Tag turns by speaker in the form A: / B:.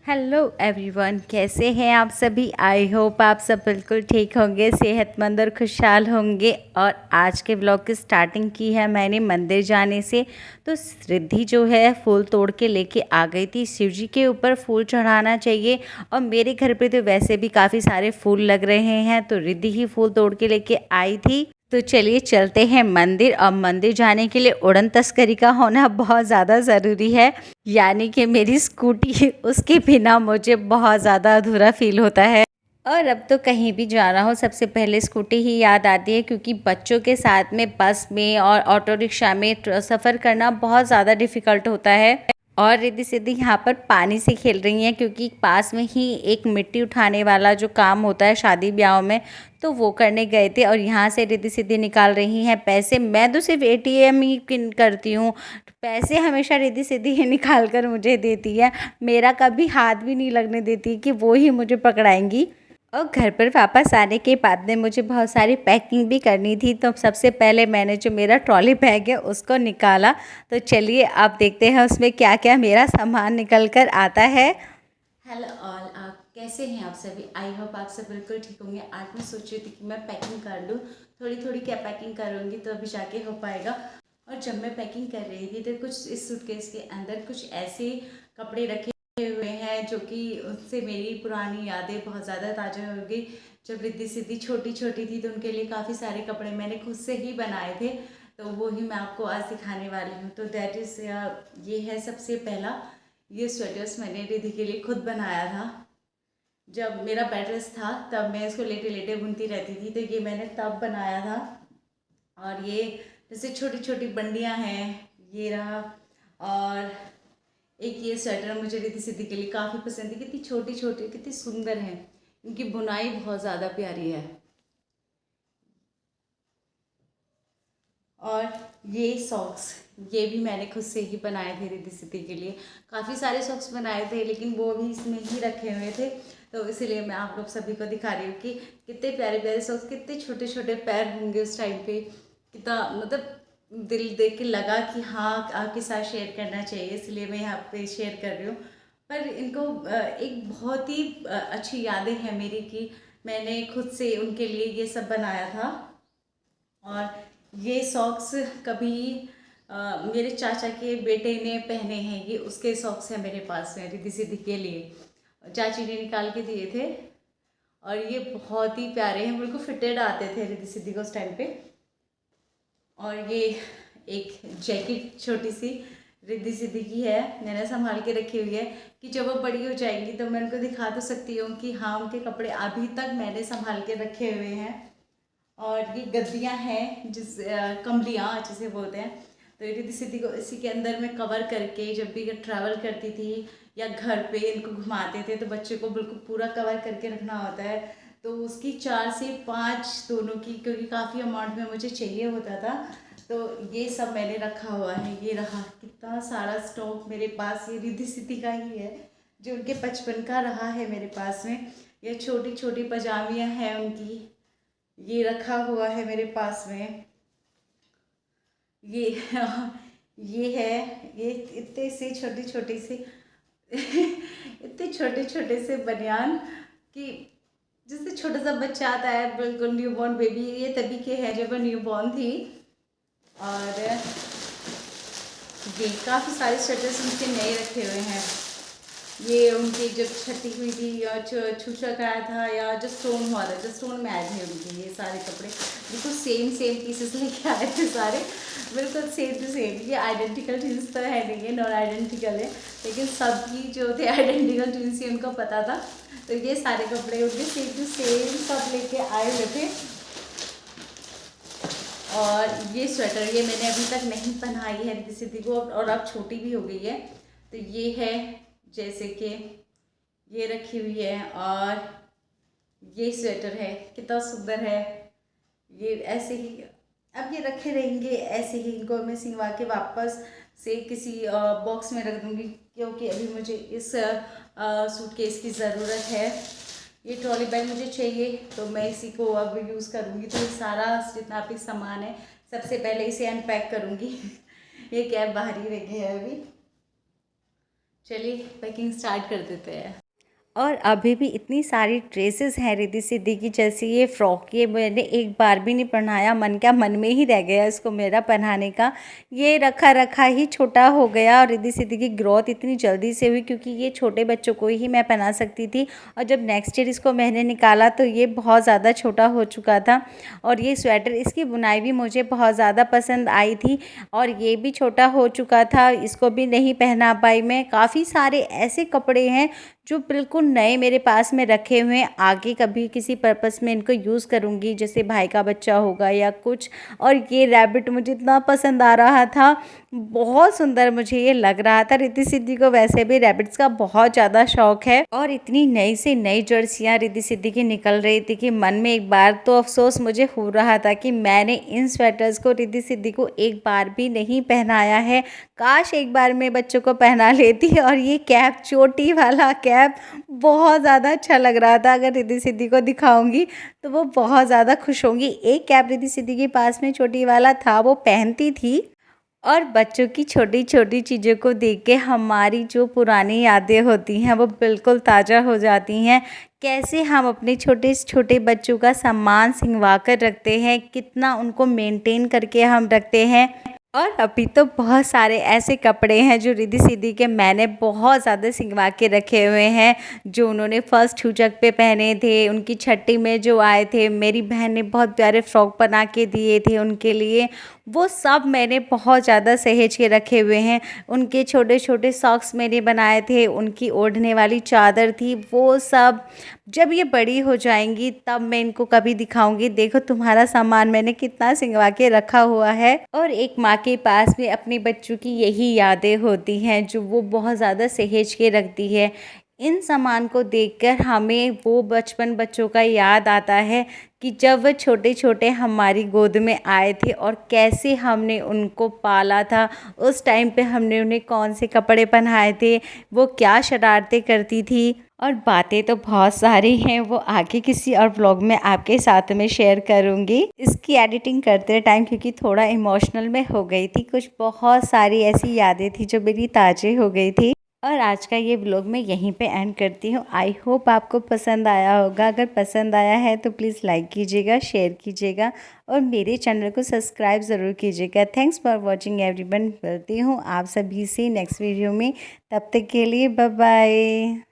A: Hello everyone, कैसे हैं आप सभी। आई होप आप सब बिल्कुल ठीक होंगे, सेहतमंद और खुशहाल होंगे। और आज के ब्लॉग की स्टार्टिंग की है मैंने मंदिर जाने से। तो रिद्धि जो है फूल तोड़ के लेके आ गई थी। शिव जी के ऊपर फूल चढ़ाना चाहिए और मेरे घर पे तो वैसे भी काफ़ी सारे फूल लग रहे हैं, तो रिद्धि ही फूल तोड़ के लेके आई थी। तो चलिए चलते हैं मंदिर। और मंदिर जाने के लिए उड़न तस्करी का होना बहुत ज़्यादा ज़रूरी है, यानी कि मेरी स्कूटी, उसके बिना मुझे बहुत ज़्यादा अधूरा फील होता है। और अब तो कहीं भी जाना हो सबसे पहले स्कूटी ही याद आती है, क्योंकि बच्चों के साथ में बस में और ऑटो रिक्शा में सफ़र करना बहुत ज़्यादा डिफ़िकल्ट होता है। और रिद्धि सिद्धि यहाँ पर पानी से खेल रही हैं, क्योंकि पास में ही एक मिट्टी उठाने वाला जो काम होता है शादी ब्याह में, तो वो करने गए थे। और यहाँ से रिद्धि सिद्धि निकाल रही हैं पैसे। मैं तो सिर्फ एटीएम ही करती हूँ, पैसे हमेशा रिद्धि सिद्धि ही निकाल कर मुझे देती है। मेरा कभी हाथ भी नहीं लगने देती कि वो ही मुझे पकड़ाएंगी। और घर पर वापस आने के बाद में मुझे बहुत सारी पैकिंग भी करनी थी, तो सबसे पहले मैंने जो मेरा ट्रॉली बैग है उसको निकाला। तो चलिए आप देखते हैं उसमें क्या क्या मेरा सामान निकल कर आता है। हेलो ऑल, आप कैसे हैं आप सभी। आई होप आप सब बिल्कुल ठीक होंगे। आज मैं सोच रही थी कि मैं पैकिंग कर लूँ, थोड़ी थोड़ी क्या पैकिंग करूँगी तो अभी जाके हो पाएगा। और जब मैं पैकिंग कर रही थी तो कुछ इस सूटकेस के अंदर कुछ ऐसे कपड़े रखे हुए हैं जो कि उससे मेरी पुरानी यादें बहुत ज़्यादा ताज़ा हो गई। जब रिद्धि सिद्धि छोटी छोटी थी तो उनके लिए काफ़ी सारे कपड़े मैंने खुद से ही बनाए थे, तो वो ही मैं आपको आज दिखाने वाली हूँ। तो दैट इज़ ये है सबसे पहला। ये स्वेटर्स मैंने रिद्धि के लिए खुद बनाया था। जब मेरा बेड रेस्ट था तब मैं इसको लेटे लेटे बुनती रहती थी, तो ये मैंने तब बनाया था। और ये जैसे छोटी छोटी बंडियाँ हैं, ये रहा। और एक ये स्वेटर मुझे रिद्धि सिद्धि के लिए काफ़ी पसंद है। कितनी छोटी छोटी, कितनी सुंदर है, इनकी बुनाई बहुत ज़्यादा प्यारी है। और ये सॉक्स, ये भी मैंने खुद से ही बनाए थे रिद्धि सिद्धि के लिए। काफ़ी सारे सॉक्स बनाए थे लेकिन वो भी इसमें ही रखे हुए थे, तो इसीलिए मैं आप लोग सभी को दिखा रही हूँ कि कितने प्यारे प्यारे सॉक्स, कितने छोटे छोटे पैर होंगे उस टाइम पे। कितना मतलब दिल देख के लगा कि हाँ आपके साथ शेयर करना चाहिए, इसलिए मैं यहाँ पे शेयर कर रही हूँ। पर इनको एक बहुत ही अच्छी यादें हैं मेरी कि मैंने खुद से उनके लिए ये सब बनाया था। और ये सॉक्स कभी मेरे चाचा के बेटे ने पहने हैं, ये उसके सॉक्स हैं मेरे पास में रिद्धि सिद्धि के लिए, चाची ने निकाल के दिए थे। और ये बहुत ही प्यारे हैं, बिल्कुल फिटेड आते थे रिद्धि सिद्धि को उस टाइम पे। और ये एक जैकेट छोटी सी रिद्धि सिद्धि की है, मैंने संभाल के रखी हुई है कि जब वो बड़ी हो जाएंगी तो मैं उनको दिखा तो सकती हूँ कि हाँ उनके कपड़े अभी तक मैंने संभाल के रखे हुए हैं। और ये गद्दियाँ हैं जिस कमलियाँ जिसे बोलते हैं, तो ये रिद्धि सिद्धि को इसी के अंदर मैं कवर करके जब भी ट्रैवल करती थी या घर पे इनको घुमाते थे तो बच्चे को बिल्कुल पूरा कवर करके रखना होता है। तो उसकी 4 से 5 दोनों की, क्योंकि काफ़ी अमाउंट में मुझे चाहिए होता था, तो ये सब मैंने रखा हुआ है। ये रहा कितना सारा स्टॉक मेरे पास, ये रिद्धि सिद्धि का ही है जो उनके बचपन का रहा है मेरे पास में। ये छोटी छोटी पजामियाँ हैं उनकी, ये रखा हुआ है मेरे पास में। ये ये है, ये इतने से छोटी छोटी सी इतने छोटे छोटे से बनियान कि जिससे छोटा सा बच्चा आता है, बिल्कुल न्यू बॉर्न बेबी, ये तभी के है जब मैं न्यू बॉर्न थी। और ये काफ़ी सारे स्वेटर्स उनके नए रखे हुए हैं। ये उनकी जब छठी हुई थी या छूछा कराया था या जो स्टोन हुआ था, जो स्टोन में आए थे उनके, ये सारे कपड़े बिल्कुल सेम सेम पीसेस लेके आए थे सारे, बिल्कुल सेम टू सेम। ये आइडेंटिकल ट्विंस तो है नहीं, है नॉन आइडेंटिकल है, लेकिन सबकी जो थे आइडेंटिकल ट्विंस ही उनको पता था। तो ये सारे कपड़े उनके सेम टू सेम सब लेके आए हुए थे। और ये स्वेटर ये मैंने अभी तक नहीं पहनाई है रिद्धि सिद्धि को, और अब छोटी भी हो गई है। तो ये है, जैसे कि ये रखी हुई है। और ये स्वेटर है, कितना सुंदर है। ये ऐसे ही अब ये रखे रहेंगे, ऐसे ही इनको मैं सिलवा के वापस से किसी बॉक्स में रख दूँगी, क्योंकि अभी मुझे इस सूटकेस की ज़रूरत है। ये ट्रॉली बैग मुझे चाहिए तो मैं इसी को अब यूज़ करूँगी। तो ये सारा जितना भी सामान है सबसे पहले इसे अनपैक करूँगी। ये कैब बाहर ही रह गया है अभी। चलिए पैकिंग स्टार्ट कर देते हैं। और अभी भी इतनी सारी ड्रेसेस हैं रिद्धि सिद्धि की, जैसे ये फ्रॉक, ये मैंने एक बार भी नहीं पहनाया, मन में ही रह गया इसको मेरा पहनाने का। ये रखा रखा ही छोटा हो गया, और रिद्धि सिद्धि की ग्रोथ इतनी जल्दी से हुई क्योंकि ये छोटे बच्चों को ही मैं पहना सकती थी, और जब नेक्स्ट ईयर इसको मैंने निकाला तो ये बहुत ज़्यादा छोटा हो चुका था। और ये स्वेटर, इसकी बुनाई भी मुझे बहुत ज़्यादा पसंद आई थी, और ये भी छोटा हो चुका था, इसको भी नहीं पहना पाई मैं। काफ़ी सारे ऐसे कपड़े हैं जो बिल्कुल नए मेरे पास में रखे हुए हैं, आगे कभी किसी पर्पस में इनको यूज़ करूँगी, जैसे भाई का बच्चा होगा या कुछ। और ये रैबिट मुझे इतना पसंद आ रहा था, बहुत सुंदर मुझे ये लग रहा था। रिद्धि सिद्धि को वैसे भी रैबिट्स का बहुत ज़्यादा शौक है, और इतनी नई से नई जर्सियाँ रिद्धि सिद्धि की निकल रही थी कि मन में एक बार तो अफसोस मुझे हो रहा था कि मैंने इन स्वेटर्स को रिद्धि सिद्धि को एक बार भी नहीं पहनाया है। काश एक बार मैं बच्चों को पहना लेती। और ये कैप, चोटी वाला कैप, बहुत ज़्यादा अच्छा लग रहा था। अगर रिद्धि सिद्धि को दिखाऊंगी तो वो बहुत ज़्यादा खुश होंगी। एक कैप रिद्धि सिद्धि के पास में चोटी वाला था, वो पहनती थी। और बच्चों की छोटी छोटी चीज़ों को देख के हमारी जो पुरानी यादें होती हैं वो बिल्कुल ताज़ा हो जाती हैं। कैसे हम अपने छोटे छोटे बच्चों का सम्मान सिंवा कर रखते हैं, कितना उनको मेंटेन करके हम रखते हैं। और अभी तो बहुत सारे ऐसे कपड़े हैं जो रिद्धि सिद्धि के मैंने बहुत ज़्यादा सिंगवा के रखे हुए हैं, जो उन्होंने फर्स्ट छूचक पे पहने थे, उनकी छठी में जो आए थे। मेरी बहन ने बहुत प्यारे फ्रॉक बना के दिए थे उनके लिए, वो सब मैंने बहुत ज़्यादा सहेज के रखे हुए हैं। उनके छोटे छोटे सॉक्स मैंने बनाए थे, उनकी ओढ़ने वाली चादर थी, वो सब जब ये बड़ी हो जाएंगी तब मैं इनको कभी दिखाऊंगी, देखो तुम्हारा सामान मैंने कितना सिंगवा के रखा हुआ है। और एक माँ के पास में अपने बच्चों की यही यादें होती हैं जो वो बहुत ज़्यादा सहेज के रखती है। इन सामान को देखकर हमें वो बचपन बच्चों का याद आता है कि जब वह छोटे छोटे हमारी गोद में आए थे और कैसे हमने उनको पाला था। उस टाइम पे हमने उन्हें कौन से कपड़े पहनाए थे, वो क्या शरारतें करती थी। और बातें तो बहुत सारी हैं, वो आगे किसी और ब्लॉग में आपके साथ में शेयर करूँगी। इसकी एडिटिंग करते टाइम क्योंकि थोड़ा इमोशनल में हो गई थी, कुछ बहुत सारी ऐसी यादें थी जो मेरी ताज़े हो गई थी। और आज का ये व्लॉग मैं यहीं पे एंड करती हूँ। आई होप आपको पसंद आया होगा। अगर पसंद आया है तो प्लीज़ लाइक कीजिएगा, शेयर कीजिएगा, और मेरे चैनल को सब्सक्राइब ज़रूर कीजिएगा। Thanks for watching everyone. मिलती हूँ आप सभी से नेक्स्ट वीडियो में, तब तक के लिए बाय बाय।